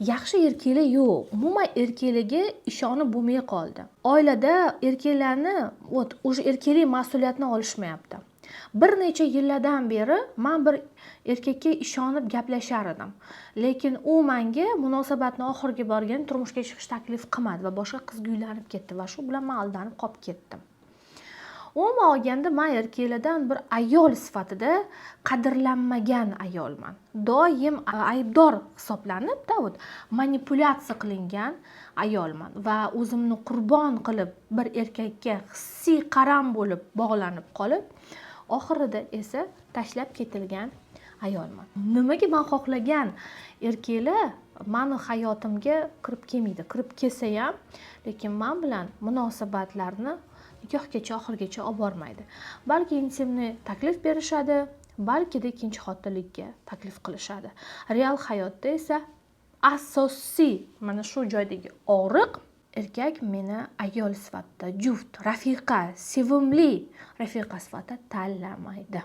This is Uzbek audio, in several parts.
Yaxshi erkaklar yo'q. Umuman erkakligi ishonib bo'lmay qoldi. Oilada erkaklarni o'sha erkaklik mas'uliyatini olishmayapti. Bir necha yillardan beri men bir erkakka ishonib gaplashar edim. Lekin u menga munosabatni oxiriga borgan turmushga chiqish taklif qilmadi va boshqa qizga uylanib ketdi va shu bilan men aldanib qolib ketdim. Umuman olganda men erkaklardan bir ayol sifatida qadrlanmagan ayolman. Doim aybdor hisoblanib, manipulyatsiya qilingan ayolman va o'zimni qurbon qilib bir erkakka hissiy qaram bo'lib bog'lanib qolib, oxirida esa tashlab ketilgan ayolman. Nimaga men xohlagan erkaklar meni hayotimga kirib kelmaydi. Kirib kelsa ham, lekin men bilan munosabatlarni nikohgacha oxirigacha olib bormaydi. Balki intimni taklif berishadi, balki ikkinchi xotinlikka taklif qilishadi. Real hayotda esa asosiy mana shu joydagi og'riq erkak meni ayol sifatida, juft, rafiqa, sevimli rafiqa sifatida tanlamaydi.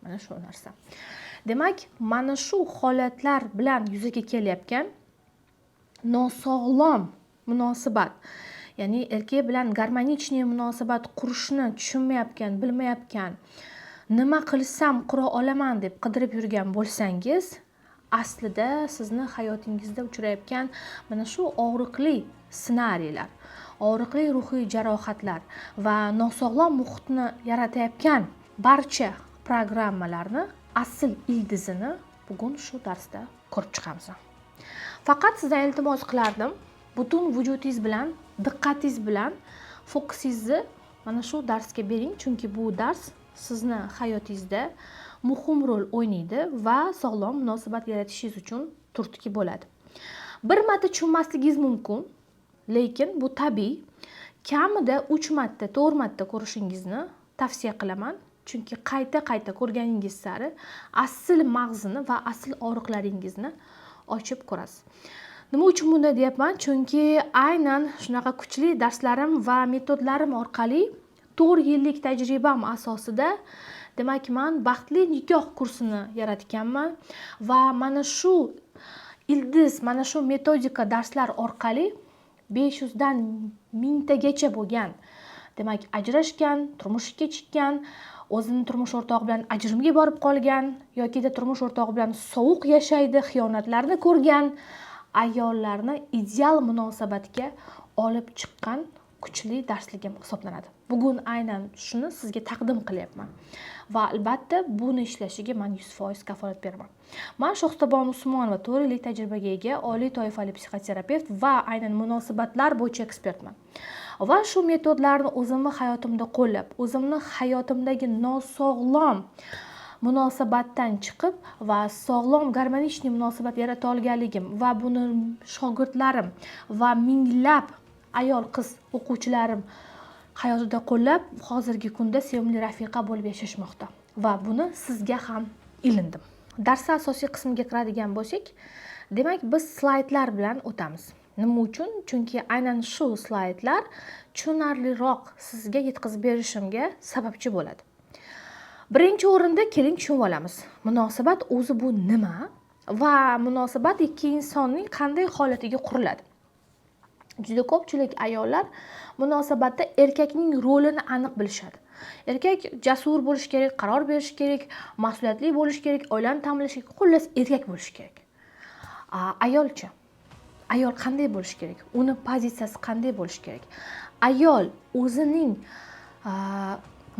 Mana shu narsa. Demak, mana shu holatlar bilan yuzaga kelayotgan nosog'lom munosabat, ya'ni erkak bilan garmonichniy munosabat qurishni tushunmayotgan, bilmayotgan, nima qilsam qura olaman deb qidirib yurgan bo'lsangiz, aslida sizni hayotingizda uchrayotgan mana shu og'riqli ssenariylar, og'riqli ruhiy jarohatlar va nosog'lom muhitni yaratayotgan barcha programmalarni asl ildizini bugun shu darsda ko'rib chiqamiz. Faqat sizdan iltimos qilardim, butun vujudingiz bilan, diqqatingiz bilan fokusingizni mana shu darsga bering, chunki bu dars sizni hayotingizda muhim rol o'ynaydi va sog'lom munosabat yaratishingiz uchun turtki bo'ladi. Bir marta tushunmasligingiz mumkin, lekin bu tabiiy. Kamida 3 marta, 4 marta ko'rishingizni tavsiya qilaman. Chunki qayta ko'rganingiz sari asl mag'zini va asl og'riqlaringizni ochib ko'rasiz. Nima uchun bunday deyapman? Chunki aynan shunaqa kuchli darslarim va metodlarim orqali 4 yillik tajribam asosida, demak, men baxtli nikoh kursini yaratganman va mana shu ildiz, mana shu metodika darslar orqali 500 dan 1000 tagacha bo'lgan, demak, ajrashgan, turmushga chiqqan, o'zini turmush o'rtog'i bilan ajrimga borib qolgan yoki turmush o'rtog'i bilan sovuq yashaydi, xiyonatlarni ko'rgan ayollarni ideal munosabatga olib chiqqan kuchli darsligim hisoblanadi. Bugun aynan shuni sizga taqdim qilyapman va albatta buni ishlashiga men 100% kafolat beraman. Men Shohstabon Usmonova 4 yillik tajribaga ega oliy toifali psixoterapevt va aynan munosabatlar bo'yicha ekspertman. Va shu metodlarni o'zimni hayotimda qo'llab, o'zimni hayotimdagi nosog'lom munosabatdan chiqib va sog'lom garmonichniy munosabat yarata olganligim va buni shogirdlarim va minglab ayol qiz o'quvchilarim hayotida qo'llab, hozirgi kunda sevimli rafiqa bo'lib yashashmoqda va buni sizga ham ilindim. Darsning asosiy qismiga kiradigan bo'lsak, demak, biz slaydlar bilan o'tamiz. Nima uchun? Chunki aynan shu slaydlar tushunarliroq sizga yetkazib berishimga sababchi bo'ladi. Birinchi o'rinda keling tushunib olamiz. Munosabat o'zi bu nima va munosabat ikki insonning qanday holatiga quriladi? Juda ko'pchilik ayollar munosabatda erkakning rolini aniq bilishadi. Erkak jasur bo'lish kerak, qaror berish kerak, mas'uliyatli bo'lish kerak, oilani ta'minlash kerak, xullas erkak bo'lish kerak. Ayolchi? Ayol qanday bo'lish kerak? Uni pozitsiyasi qanday bo'lish kerak? Ayol o'zining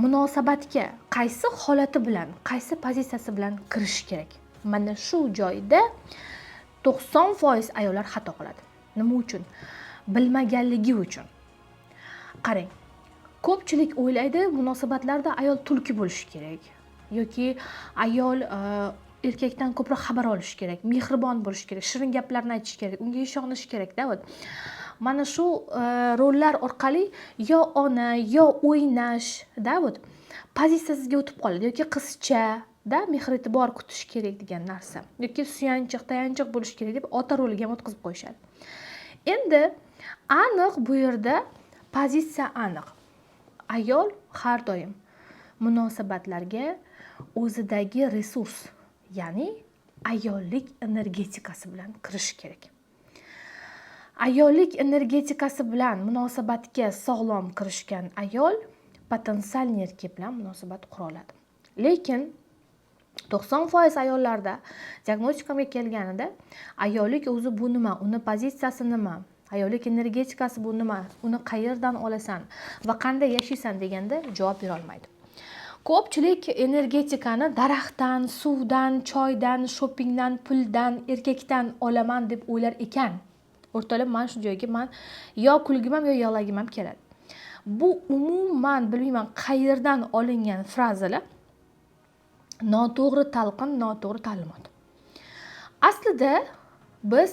munosabatga qaysi holati bilan, qaysi pozitsiyasi bilan kirish kerak? Mana shu joyda 90% ayollar xato qiladi. Nima uchun? Bilmaganligi uchun. Qarang, ko'pchilik o'ylaydi, munosabatlarda ayol tulki bo'lishi kerak yoki ayol erkakdan ko'proq xabar olish kerak, mehribon bo'lish kerak, shirin gaplarni aytish kerak, unga ishonish kerak-da. Mana shu rollar orqali yo ona, yo o'ynash, pozitsiyasiga o'tib qoladi yoki qizcha, mehr e'tibor kutish kerak degan narsa yoki suyanchiq, tayanchiq bo'lish kerak deb ota roliga ham o'tkazib qo'yishadi. Endi aniq bu yerda pozitsiya aniq. Ayol har doim munosabatlarga o'zidagi resurs, ya'ni ayollik energetikasi bilan kirish kerak. ayollik energetikasi bilan munosabatga sog'lom kirishgan ayol potensial erkak bilan munosabat qura oladi. Lekin 90% ayollarda diagnostikamga kelganida ayollik o'zi bu nima, uni pozitsiyasi nima, ayollik energetikasi bu nima, uni qayerdan olasan va qanday yashaysan deganda javob bera olmaydi. Ko'pchilik energetikani daraxtdan, suvdan, choydan, shoppingdan, puldan, erkakdan olaman deb o'ylar ekan. O'rtalab mana shu joyga men yo kulgim ham yo yig'lagim ham keladi. Bu umuman bilmayman qayerdan olingan frazalar. Noto'g'ri talqin, noto'g'ri ta'limot. Aslida biz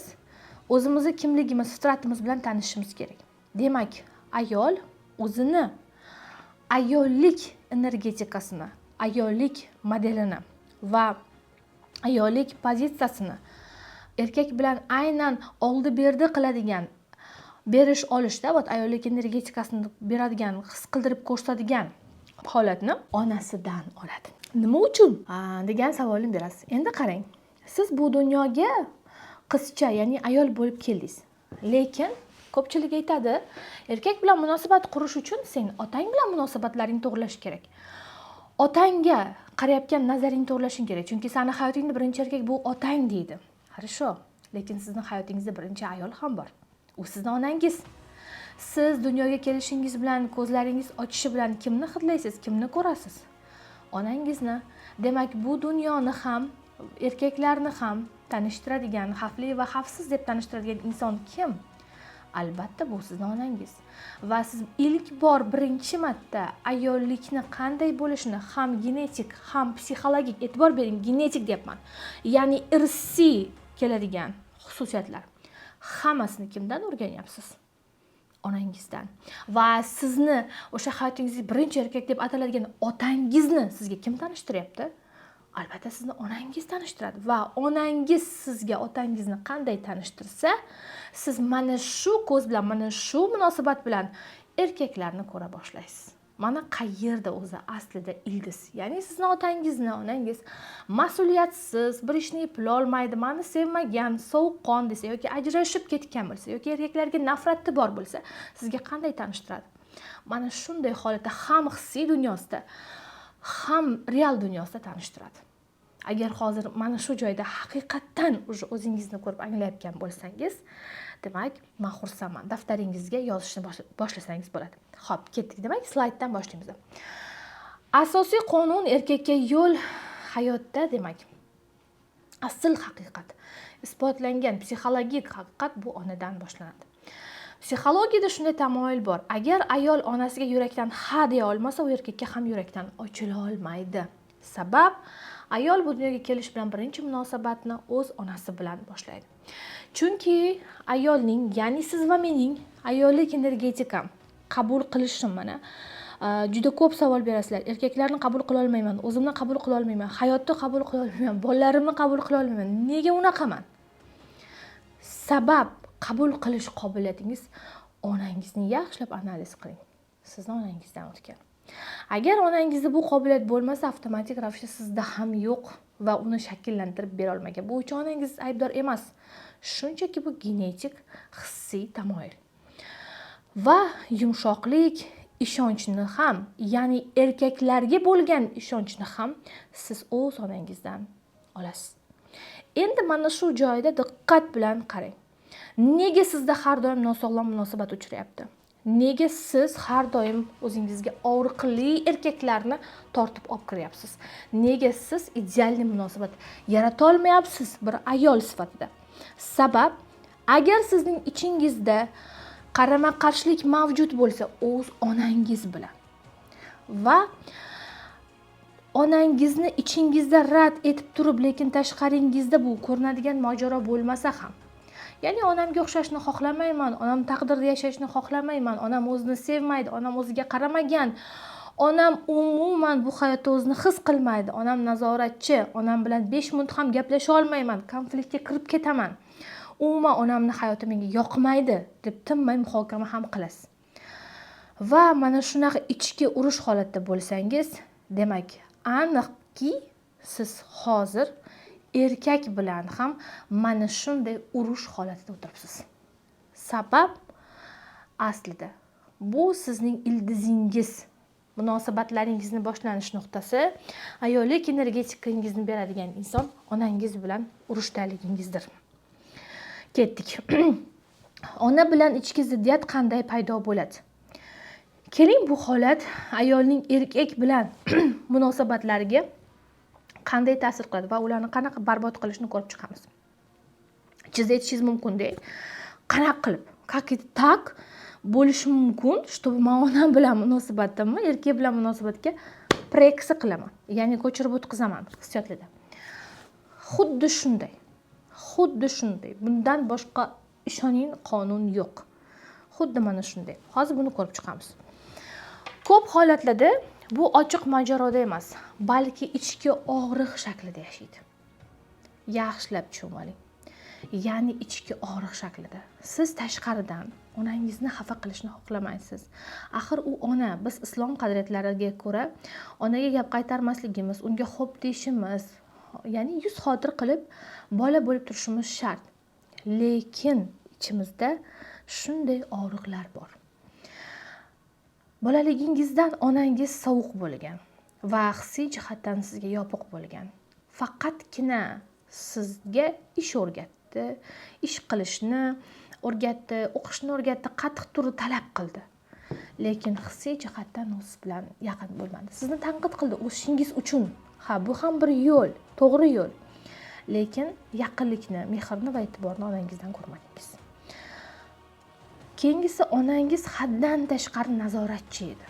o'zimizni kimligimiz, fitratimiz bilan tanishishimiz kerak. Demak, ayol o'zini ayollik energetikasini, ayollik modelini va ayollik pozitsiyasini erkak bilan aynan oldi-berdi qiladigan, berish olishda, ayollik energetikasini beradigan, his qildirib ko'rsatadigan holatni onasidan oladi. Nima uchun degan savolni berasiz. Endi qarang, siz bu dunyoga qizcha, ya'ni ayol bo'lib keldingiz. Lekin ko'pchilik aytadi, erkak bilan munosabat qurish uchun sen otang bilan munosabatlaring to'g'rilash kerak. Otangga qarayotgan nazaring to'g'rilashing kerak, chunki seni hayotingda birinchi erkak bu otang deydi. Хорошо, lekin sizning hayotingizda birinchi ayol ham bor. U sizning onangiz. Siz dunyoga kelishingiz bilan, ko'zlaringiz ochishi bilan kimni hidlaysiz, kimni ko'rasiz? Onangizni. Demak, bu dunyoni ham, erkaklarni ham tanishtiradigan, xavfli va xavfsiz deb tanishtiradigan inson kim? Albatta bu sizning onangiz. Va siz ilk bor birinchi marta ayollikni qanday bo'lishini ham genetik, ham psixologik, e'tibor bering, genetik deyapman. Ya'ni irsiy keladigan xususiyatlar. Hammasini kimdan o'rganyapsiz? Onangizdan. Va sizni o'sha hayotingizda birinchi erkak deb ataladigan otangizni sizga kim tanishtiryapti? Albatta sizni onangiz tanishtiradi va onangiz sizga otangizni qanday tanishtirsa, siz mana shu ko'z bilan, mana shu munosabat bilan erkaklarni ko'ra boshlaysiz. Mana qayerda o'zi aslida ildiz. Ya'ni sizni otangizni, onangiz mas'uliyatsiz, bir ishni eplay olmaydi, meni sevmagan, sovuqqon desa yoki ajrashib ketgan bo'lsa yoki erkaklarga nafrati bor bo'lsa, sizga qanday tanishtiradi? Mana shunday holatda ham hissiy dunyosida, ham real dunyosida tanishtiradi. Agar hozir mana shu joyda haqiqatdan o'zingizni ko'rib anglayotgan bo'lsangiz, demak, men xursandman. Daftaringizga yozishni boshlasangiz bo'ladi. Xo'p, ketdik. Demak, slayddan boshlaymiz. Asosiy qonun erkakka yo'l hayotda, demak, asl haqiqat, isbotlangan psixologik haqiqat bu onadan boshlanadi. Psixologiyada shunday tamoyil bor. Agar ayol onasiga yurakdan ha deya olmasa, u erkakka ham yurakdan ochila olmaydi. Sabab ayol bu dunyoga kelish bilan birinchi munosabatni o'z onasi bilan boshlaydi. Chunki ayolning, ya'ni siz va mening ayollik energetikam qabul qilishim mana juda ko'p savol berasizlar. Erkaklarni qabul qila olmayman, o'zimni qabul qila olmayman, hayotni qabul qila olmayman, bolalarimni qabul qila olmayman. Nega unaqaman? Sabab qabul qilish qobiliyatingiz onangizni yaxshilab analiz qiling. Sizni onangizdan o'tgan. Agar onangizda bu qobiliyat bo'lmasa, avtomatik ravishda sizda ham yo'q va uni shakllantirib bera olmagan. Bu uchun onangiz aybdor emas. Shunchaki bu genetik, hissiy tamoyil. Va yumshoqlik, ishonchni ham, ya'ni erkaklarga bo'lgan ishonchni ham siz o'z onangizdan olasiz. Endi mana shu joyda diqqat bilan qarang. Nega sizda har doim nosog'lom munosabat uchrayapti? Nega siz har doim o'zingizga og'riqli erkaklarni tortib olib kiryapsiz? Nega siz ideal munosabat yarata olmayapsiz bir ayol sifatida? Sabab, agar sizning ichingizda qarama-qarshilik mavjud bo'lsa, o'z onangiz bilan va onangizni ichingizda rad etib turib, lekin tashqaringizda bu ko'rinadigan mojaro bo'lmasa ham, ya'ni onamga o'xshashni xohlamayman, onam taqdirda yashashni xohlamayman, onam o'zini sevmaydi, onam o'ziga qaramagan, onam umuman bu hayotda o'zini his qilmaydi, onam nazoratchi, onam bilan 5 minut ham gaplasha olmayman, konfliktga kirib ketaman, umuman onamni hayoti menga yoqmaydi deb tinmay muhokama ham qilasiz. Va mana shunaqa ichki urush holatda bo'lsangiz, demak, aniqki siz hozir erkak bilan ham mana shunday urush holatida o'tiribsiz. Sabab aslida bu sizning ildizingiz, munosabatlaringizni boshlanish nuqtasi, ayollik energetikangizni beradigan inson onangiz bilan urushdaliginizdir. Ketdik. Ona bilan ichki ziddiyat qanday paydo bo'ladi? Keling, bu holat ayolning erkak bilan munosabatlariga qanday ta'sir qiladi va ularni qanaqa barbod qilishni ko'rib chiqamiz. Siz aytishingiz mumkin-da, qanaqa qilib, как это так bo'lishi mumkin, чтобы men onam bilan munosabatdamman, erkak bilan munosabatga preksi qilaman, ya'ni ko'chirib o'tkazaman hissiyotlarda. Xuddi shunday. Bundan boshqa ishoning qonun yo'q. Xuddi mana shunday. Hozir buni ko'rib chiqamiz. Ko'p holatlarda bu ochiq mojaroda emas, balki ichki og'riq shaklida yashaydi. Yaxshilab tushunib oling. Ya'ni ichki og'riq shaklida. Siz tashqaridan onangizni xafa qilishni xohlamaysiz. Axir u ona, biz islom qadriyatlariga ko'ra onaga gap qaytarmasligimiz, unga xo'p deyishimiz, ya'ni yuz xotir qilib bola bo'lib turishimiz shart. Lekin ichimizda shunday og'riqlar bor. Bolaligingizdan onangiz sovuq bo'lgan va hissiy jihatdan sizga yopiq bo'lgan. Faqatgina sizga ish o'rgatdi, ish qilishni o'rgatdi, o'qishni o'rgatdi, qattiq turib talab qildi. Lekin hissiy jihatdan u siz bilan yaqin bo'lmadi. Sizni tanqid qildi o'sishingiz uchun. Ha, bu ham bir yo'l, to'g'ri yo'l. Lekin yaqinlikni, mehrni va e'tiborni onangizdan ko'rmadingiz. Keyingisi, onangiz haddan tashqari nazoratchi edi.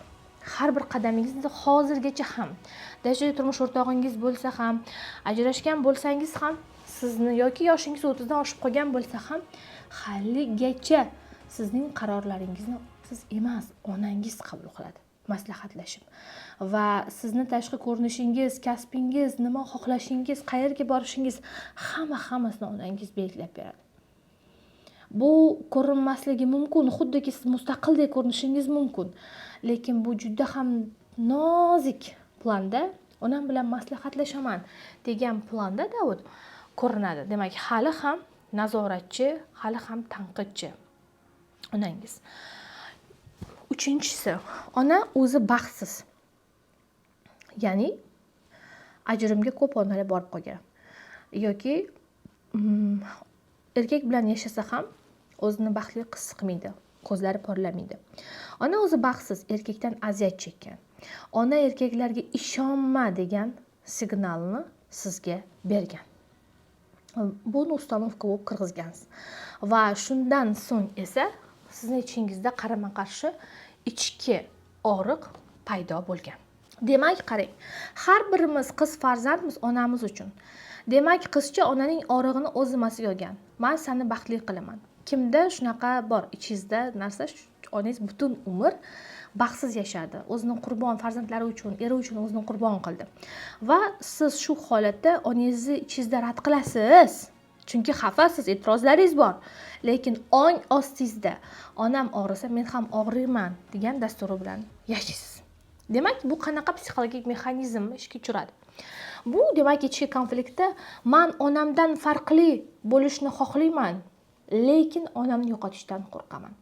Har bir qadamingizni hozirgacha ham, dastlabki turmush o'rtog'ingiz bo'lsa ham, ajrashgan bo'lsangiz ham, sizni yoki yoshingiz 30 dan oshib qolgan bo'lsa ham, haligacha sizning qarorlaringizni siz emas, onangiz qabul qiladi, maslahatlashib. Va sizni tashqi ko'rinishingiz, kasbingiz, nima xohlashingiz, qayerga borishingiz hammasini onangiz belgilab beradi. Bu ko'rinmasligi mumkin, xuddiki siz mustaqildek ko'rinishingiz mumkin. Lekin bu juda ham nozik planda, onam bilan maslahatlashaman degan planda Davud ko'rinadi. Demak, hali ham nazoratchi, hali ham tanqidchi onangiz. Uchinchisi, ona o'zi baxtsiz. Ya'ni ajrimga ko'p onalar borib qolgan. Yoki erkak bilan yashasa ham o'zini baxtli his qilmaydi, ko'zlari porlamaydi. Ona o'zi baxtsiz, erkakdan aziyat chekkan. Ona erkaklarga ishonma degan signalni sizga bergan. Buni uстановка bo'lib kirgizgansiz. Va shundan so'ng esa sizning ichingizda qarama-qarshi ichki og'riq paydo bo'lgan. Demak, qarang, har birimiz qiz farzandmiz onamiz uchun. Demak, qizcha onaning og'rig'ini o'z zimmasiga olgan. Men seni baxtli qilaman. Kimda shunaqa bor ichingizda narsa, onangiz butun umr baxtsiz yashadi. O'zining qurbon farzandlari uchun, eri uchun o'zini qurbon qildi. Va siz shu holatda onangizni ichingizda rad qilasiz. Chunki xafasiz, e'tirozlaringiz bor. Lekin ong ostingizda onam og'risa men ham og'riyman degan dasturi bilan yashaysiz. Demak, bu qanaqa psixologik mexanizm ishga tushiradi? Bu demak, ichki konfliktda men onamdan farqli bo'lishni xohlayman, lekin onamni yo'qotishdan qo'rqaman.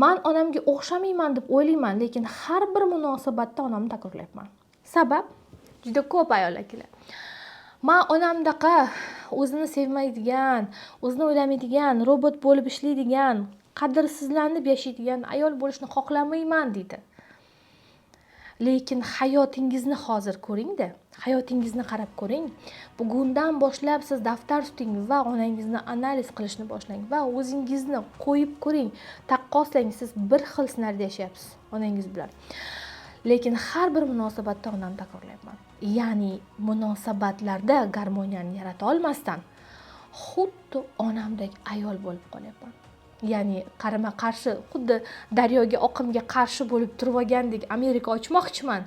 Men onamga o'xshamayman deb o'ylayman, lekin har bir munosabatda onamni takrorlayapman. Sabab juda ko'p ayollar keladi. Men onamdaqa o'zini sevmaydigan, o'zini o'ylamaydigan, robot bo'lib ishlaydigan, qadrsizlanib yashaydigan ayol bo'lishni xohlamayman deydi. Lekin hayotingizni hozir ko'ring-da, hayotingizni qarab ko'ring. Bugundan boshlab siz daftar tuting va onangizni analiz qilishni boshlang va o'zingizni qo'yib ko'ring. Taqqoslang, siz bir xil ssenariyda yashayapsiz onangiz bilan. Lekin har bir munosabatda onamni takrorlayapman. Ya'ni munosabatlarda garmoniyani yarata olmasdan xuddi onamdek ayol bo'lib qolyapman. Ya'ni qarama-qarshi, xuddi daryoga oqimga qarshi bo'lib turib olgandek Amerika ochmoqchiman.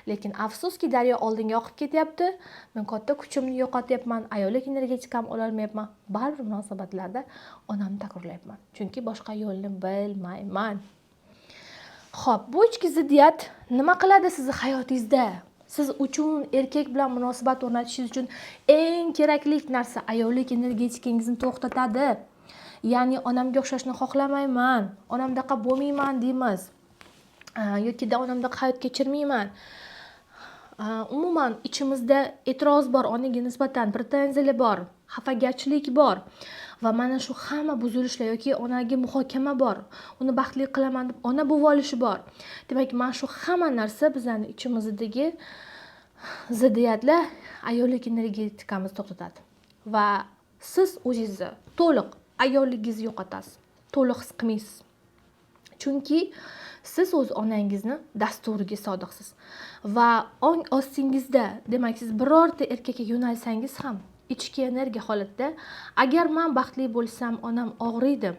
Lekin afsuski daryo oldinga oqib ketyapti. Men katta kuchimni yo'qotyapman, ayollik energetikam ola olmayapman. Baribir munosabatlarda onamni takrorlayapman. Chunki boshqa yo'lni bilmayman. Xo'p, bu ichki ziddiyat nima qiladi sizni hayotingizda? Siz uchun erkak bilan munosabat o'rnatishingiz uchun eng kerakli narsa ayollik energetikangizni to'xtatadi. ya'ni onamga o'xshashni xohlamayman, onamdaqa bo'lmayman deymiz, yoki onamdaqa hayot kechirmayman. Umuman ichimizda e'tiroz bor, onaga nisbatan pretenziyalar bor, xafagarchilik bor va mana shu hamma buzilishlar yoki onaga muhokama bor, uni baxtli qilaman deb ona bo'lib olishi bor. Demak, mana shu hamma narsa bizning ichimizdagi ziddiyatlar ayollik energetikamizni to'xtatadi va siz o'zingizni to'liq ayolligingizni yo'qotasiz, to'liq his qilmaysiz. Chunki siz o'z onangizni dasturiga sodiqsiz va ong ostingizda, demak, siz birorta erkakka yo'nalsangiz ham ichki energiya holatda agar men baxtli bo'lsam onam og'riydi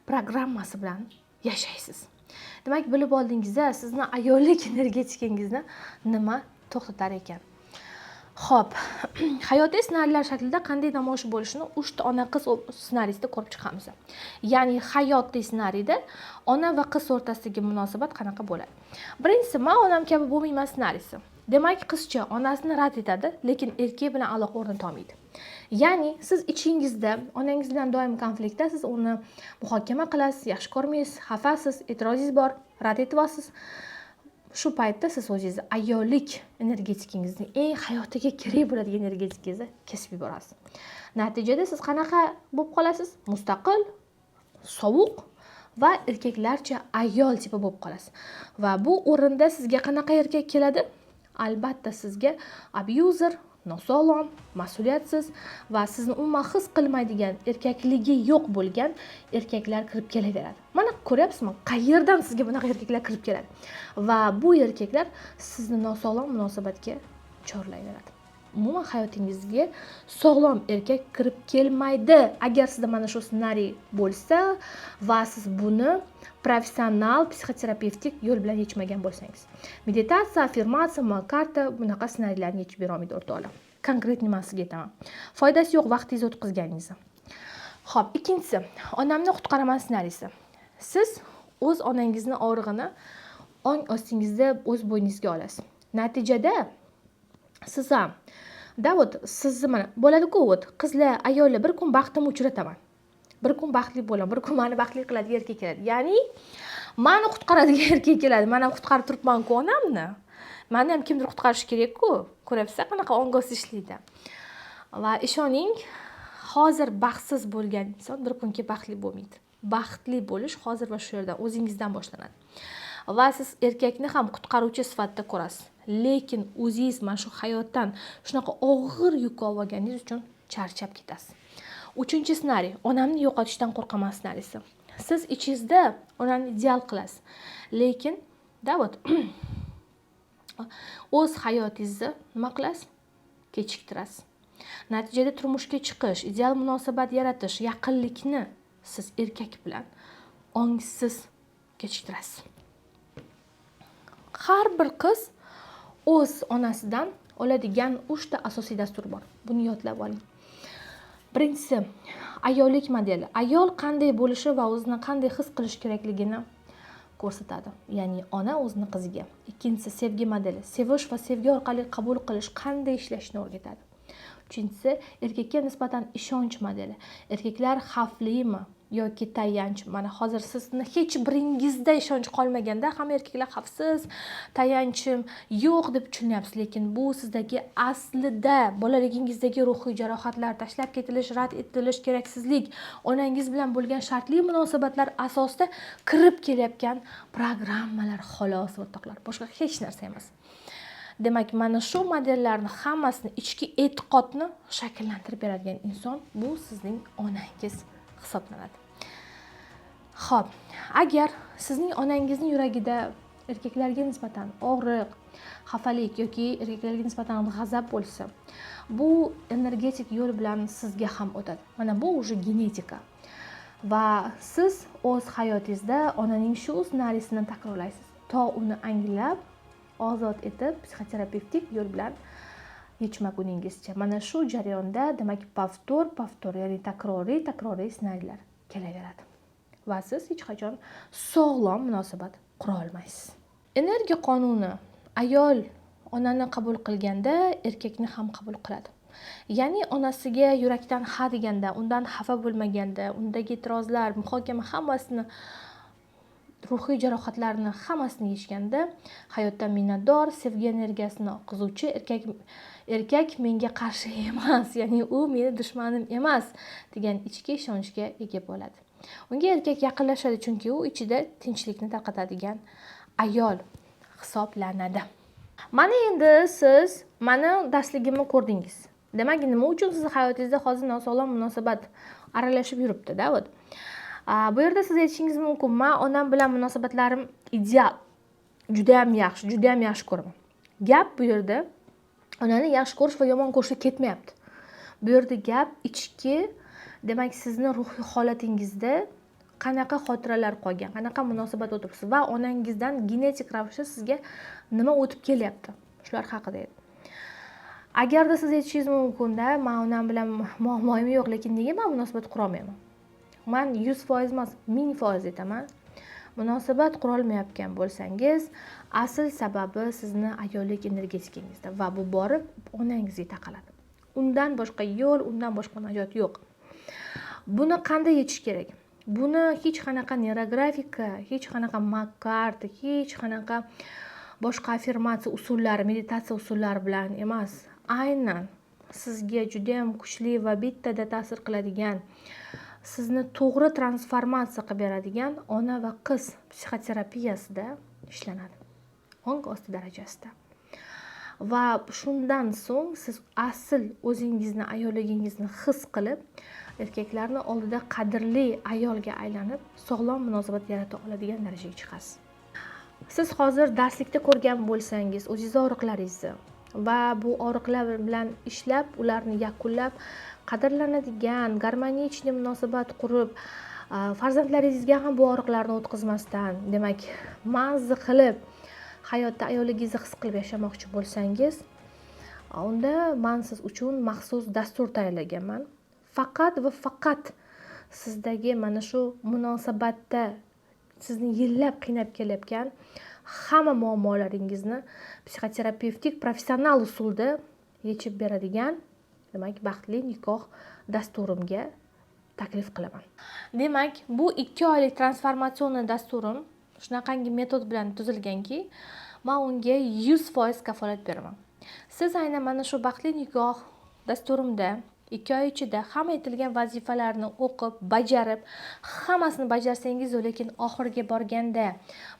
programmasi bilan yashaysiz. Demak, bilib oldingizda sizni ayollik energetikangizni nima to'xtatar ekan. Xo'p, hayotiy ssenariylar shaklida qanday namoyish bo'lishini 3 ta ona qiz ssenariysida ko'rib chiqamiz. Ya'ni hayotiy ssenariyda ona va qiz o'rtasidagi munosabat qanaqa bo'ladi? Birinchisi, men onam kabi bo'lmayman ssenariysi. Demak, qizcha onasini rad etadi, lekin erkak bilan aloqa o'rnata olmaydi. Ya'ni siz ichingizda onangiz bilan doim konfliktda, siz uni muhokama qilasiz, yaxshi ko'rmaysiz, xafasiz, e'tirozingiz bor, rad etyapsiz. Shu paytda siz o'zingizni ayollik energetikangizni, eng hayotiga kerak bo'ladigan energetikangizni kesib yuborasiz. Natijada siz qanaqa bo'lib qolasiz? Mustaqil, sovuq va erkaklarcha ayol tipi bo'lib qolasiz. Va bu o'rinda sizga qanaqa erkak keladi? Albatta sizga abuzer, nosog'lom, mas'uliyatsiz va sizni umuman his qilmaydigan, erkakligi yo'q bo'lgan erkaklar kirib kelaveradi. Mana ko'ryapsizmi, qayerdan sizga bunaqa erkaklar kirib keladi? Va bu erkaklar sizni nosog'lom munosabatga chorlayveradi. Umuman hayotingizga sog'lom erkak kirib kelmaydi. Agar sizda mana shu ssenariy bo'lsa va siz buni professional psixoterapevtik yo'l bilan yechmagan bo'lsangiz. Meditatsiya, affirmatsiya, karta bunaqa ssenariylarni yechib bera olmaydi o'rtoqlar. Konkret nima sizga aytaman. Foydasi yo'q vaqtingizni o'tkazganingizni. Xo'p, ikkinchisi, onamni qutqaraman ssenariysi. Siz o'z onangizni og'rig'ini ong ostingizda o'z bo'yningizga olasiz. Natijada siz ham sizni mana bo'ladi-ku, qizlar, ayollar bir kun baxtimni uchrataman. Bir kun baxtli bo'laman, bir kun meni baxtli qiladigan erkak keladi. Ya'ni meni qutqaradigan erkak keladi. Men ham qutqarib turibman-ku onamni. Meni ham kimdir qutqarishi kerak-ku. Ko'ryapsiz qanaqa ongos ishlaydi. Va ishoning, hozir baxtsiz bo'lgan inson bir kunga baxtli bo'lmaydi. Baxtli bo'lish hozir va shu yerdan, o'zingizdan boshlanadi. Va siz erkakni ham qutqaruvchi sifatida ko'rasiz. Lekin o'zingiz mana shu hayotdan shunaqa og'ir yuk olganingiz uchun charchab ketasiz. 3-ssenariy, onamni yo'qotishdan qo'rqaman ssenariysi. Siz ichingizda onani ideal qilasiz. Lekin o'z hayotingizni nima qilasiz? Kechiktirasiz. Natijada turmushga chiqish, ideal munosabat yaratish, yaqinlikni siz erkak bilan ongsiz kechiktirasiz. Har bir qiz o'z onasidan oladigan 3 ta asosiy dastur bor. Buni yodlab oling. Birinchisi, ayollik modeli. Ayol qanday bo'lishi va o'zini qanday his qilish kerakligini ko'rsatadi. Ya'ni ona o'zini qiziga. Ikkinchisi, sevgi modeli. Sevish va sevgi orqali qabul qilish, qanday ishlashni o'rgatadi. Uchinchisi, erkakka nisbatan ishonch modeli. Erkaklar xavflimi yoki tayanch? Mana hozir sizni hech biringizda ishonch qolmaganda hamma erkaklar xavfsiz, tayanchim yo'q deb tushunyapsiz, lekin bu sizdagi aslida bolaligingizdagi ruhiy jarohatlar, tashlab ketilish, rad etilish, keraksizlik, onangiz bilan bo'lgan shartli munosabatlar asosida kirib kelayotgan programmalar xolos o'rtoqlar, boshqa hech narsa emas. Demak, mana shu modellarni hammasini, ichki e'tiqodni shakllantirib beradigan inson bu sizning onangiz hisoblanadi. Xo'p, agar sizning onangizning yuragida erkaklarga nisbatan og'riq, xafalik yoki erkaklarga nisbatan g'azab bo'lsa, bu energetik yo'l bilan sizga ham o'tadi. Mana bu уже genetika. Va siz o'z hayotingizda onaning shu ssenariysini takrorlaysiz, to uni anglab, ozod etib, psixoterapevtik yo'l bilan yechmaguningizcha. Mana shu jarayonda, demak, повтор, ya'ni takroriy ssenariylar kelaveradi. Va siz hech qachon sog'lom munosabat qura olmaysiz. Energiya qonuni ayol onani qabul qilganda erkakni ham qabul qiladi. Ya'ni onasiga yurakdan ha deganda, undan xafa bo'lmaganda, undagi e'tirozlar, muhokama hammasini, ruhiy jarohatlarni hammasini yechganda, hayotdan minnatdor, sevgi energiyasini oqizuvchi erkak menga qarshi emas, ya'ni u meni dushmanim emas degan ichki ishonchga ega bo'ladi. Unga erkak yaqinlashadi, chunki u ichida tinchlikni tarqatadigan ayol hisoblanadi. Mana endi siz mani darsligimni ko'rdingiz. Demak, nima uchun siz hayotingizda hozir nosog'lom munosabat aralashib yuribdi-da. Bu yerda siz aytishingiz mumkin, men onam bilan munosabatlarim ideal, juda ham yaxshi ko'raman. Gap bu yerda onani yaxshi ko'rish va yomon ko'rishga ketmayapti. Bu yerda gap ichki, demak, sizni ruhiy holatingizda qanaqa xotiralar qolgan, qanaqa munosabat o'tiribsiz va onangizdan genetik ravishda sizga nima o'tib kelyapti, shular haqida edi. Agarda siz aytishingiz mumkin-da, men onam bilan muammoim yo'q, lekin nega men munosabat qura olmayman? Men 100% emas, 1000% aytaman. Munosabat qura olmayotgan bo'lsangiz, asl sababi sizni ayollik energetikangizda va bu borib onangizga taqaladi. Undan boshqa yo'l, undan boshqa najot yo'q. Buni qanday yechish kerak? Buni hech qanaqa neurografika, hech qanaqa makkart, hech qanaqa boshqa affirmatsiya usullari, meditatsiya usullari bilan emas, aynan sizga juda ham kuchli va bittada ta'sir qiladigan, sizni to'g'ri transformatsiya qilib beradigan ona va qiz psixoterapiyasida ishlanadi. Ong osti darajasida. Va shundan so'ng siz asl o'zingizni, ayolligingizni his qilib, erkaklarning oldida qadrli ayolga aylanib, sog'lom munosabat yarata oladigan darajaga chiqasiz. Siz hozir darslikda ko'rgan bo'lsangiz, o'zingizning og'riqlaringizni va bu og'riqlar bilan ishlab, ularni yakunlab, qadrlanadigan, garmonichniy munosabat qurib, farzandlaringizga ham bu og'riqlarni o'tkazmasdan, demak, mazza qilib hayotda ayolligingizni his qilib yashamoqchi bo'lsangiz, unda men siz uchun maxsus dastur tayyorlaganman. Faqat va faqat sizdagi mana shu munosabatda sizni yillab qiynab kelayotgan hamma muammolaringizni psixoterapevtik professional usulda yechib beradigan, demak, baxtli nikoh dasturimga taklif qilaman. Demak, bu 2 oylik transformatsion dasturim shunaqangi metod bilan tuzilganki, men unga 100% kafolat beraman. Siz aynan mana shu baxtli nikoh dasturimda 2 oy ichida hamma aytilgan vazifalarni o'qib, bajarib, hammasini bajarsangiz, lekin oxiriga borganda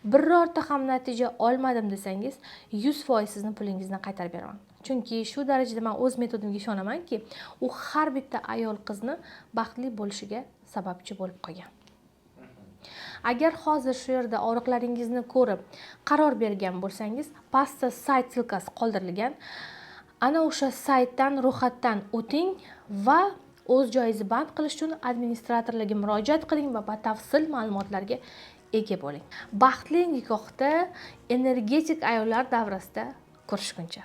birorta ham natija olmadim desangiz, 100% sizni pulingizni qaytarib beraman. Chunki shu darajada men o'z metodimga ishonamanki, u har bitta ayol qizni baxtli bo'lishiga sababchi bo'lib qolgan. Agar hozir shu yerda og'riqlaringizni ko'rib, qaror bergan bo'lsangiz, pastda sayt silkasi qoldirilgan. Ana o'sha saytdan ro'yxatdan o'ting va o'z joyingizni band qilish uchun administratorlarga murojaat qiling va batafsil ma'lumotlarga ega bo'ling. Baxtli nikohda energetik ayollar davrasida ko'rishguncha.